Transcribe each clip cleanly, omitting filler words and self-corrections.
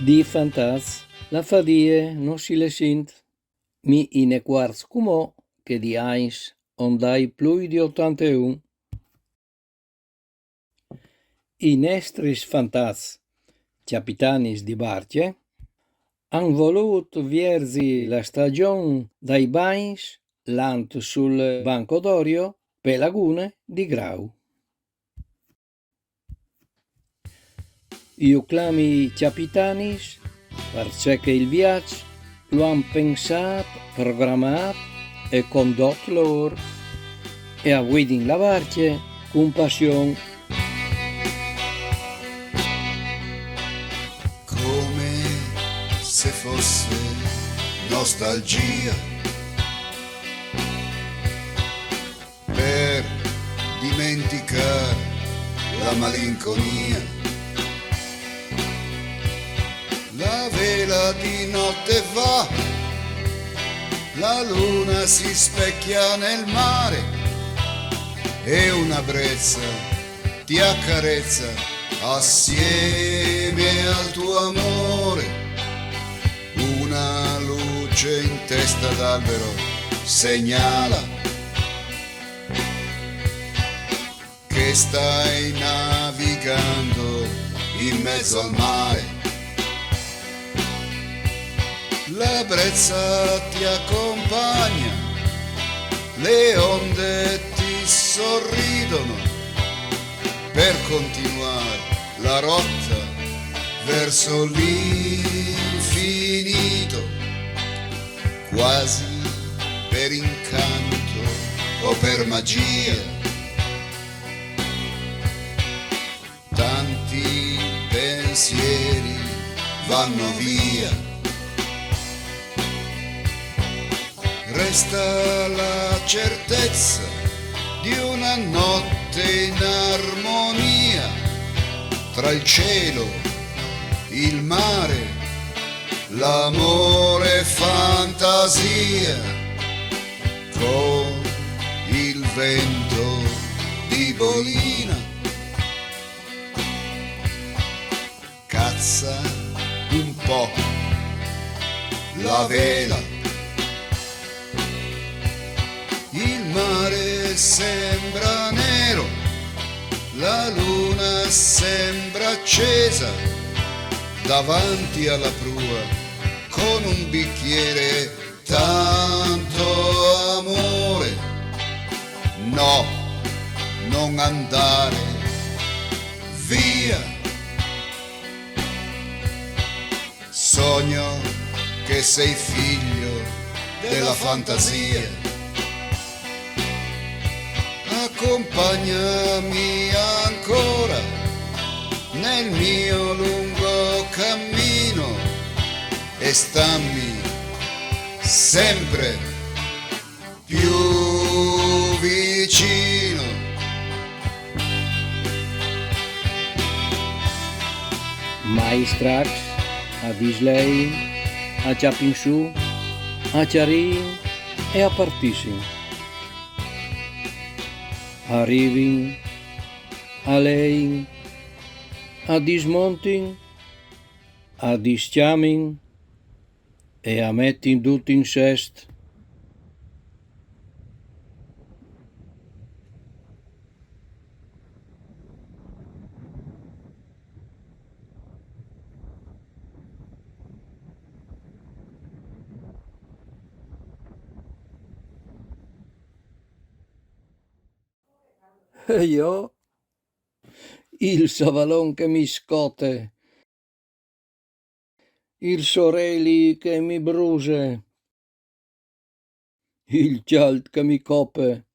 Di fantas, la fadie non si le sint. Mi in quarts cumo che di eins ondai plui di 81. I nestris fantas, capitanis di barche, han volut vierzi la stagion dai bains lant sul banco d'Orio pe lagune di Grau. Io clami capitanis perché il viaggio lo han pensato, programmato e condotto loro e a guidin la barca con passione. Come se fosse nostalgia per dimenticare la malinconia. La vela di notte va, la luna si specchia nel mare e una brezza ti accarezza assieme al tuo amore. Una luce in testa d'albero segnala che stai navigando in mezzo al mare. La brezza ti accompagna, le onde ti sorridono per continuare la rotta verso l'infinito, quasi per incanto o per magia. Tanti pensieri vanno via. Resta la certezza di una notte in armonia tra il cielo, il mare, l'amore e fantasia, con il vento di bolina. Cazza un po' la vela. Il mare sembra nero, la luna sembra accesa davanti alla prua con un bicchiere tanto amore. No, non andare via. Sogno che sei figlio della fantasia. Accompagnami ancora nel mio lungo cammino e stammi sempre più vicino. Mai straks a Disley, a Chapinsù, a Charin e a Partissin. Arrivin, a lein, a dismontin, a dischiamin e a mettin tutto in cest. E io, il savalon che mi scotte, il sorelli che mi bruse, il cialt che mi coppe.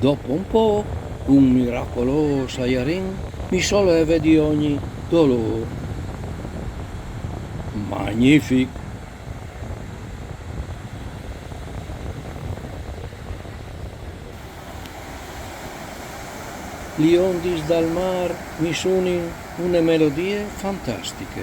Dopo un po', un miracolo saiarin mi solleva di ogni dolore. Magnifico! Gli ondis dal mar mi suonin une melodie fantastiche.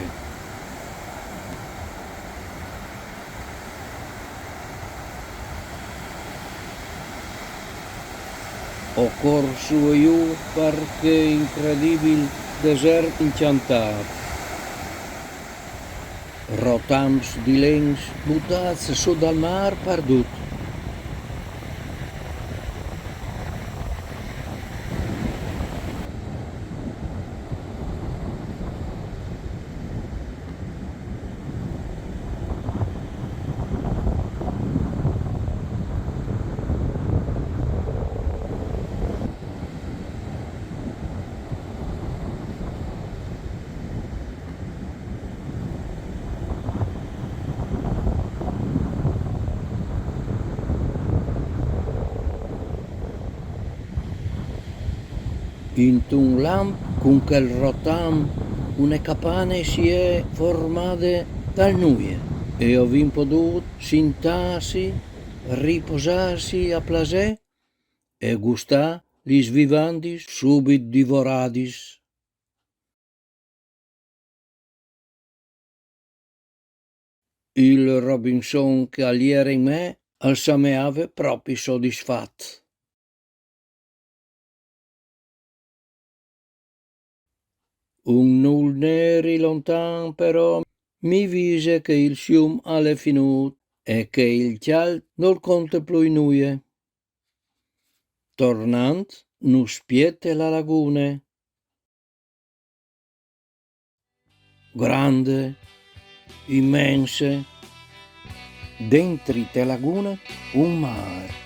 Ho corso io perché incredibile desert incantat. Rotams di lens buttats su dal mar perdut. In un lamp con quel rotam una capane si è formata dal nuie e ho potuto sentarsi, riposarsi a placer e gustare gli svivandis subito divoradis. Il Robinson Cavaliere in me al sameave proprio soddisfatto. Un nul neri lontan però mi vise che il fium alle finut e che il chial non contemplo in nuie. Tornant, nu spiete la lagune. Grande, immense, dentri te laguna un mar.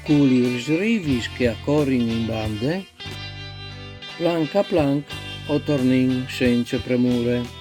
Culi rivis che accorin in bande, plank a plank o tornin senza premure.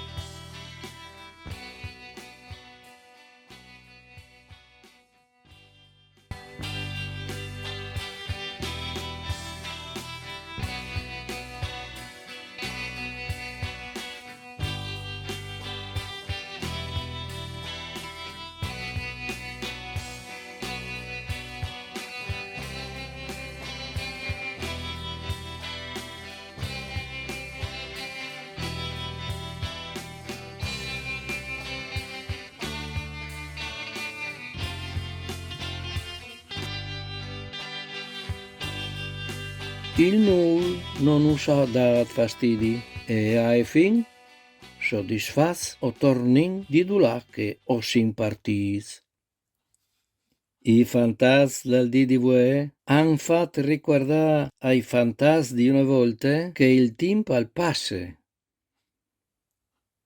Il nul non us ha dat fastidi e a fin soddisfats o tornin di dulà che o simpartis. I fantas del dì di Vue han fat ricordar ai fantas di una volta che il timp al passe.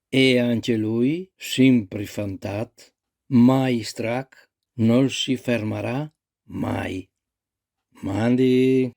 E anche lui, sempre fantat, mai strac, non si fermerà mai. Mandi!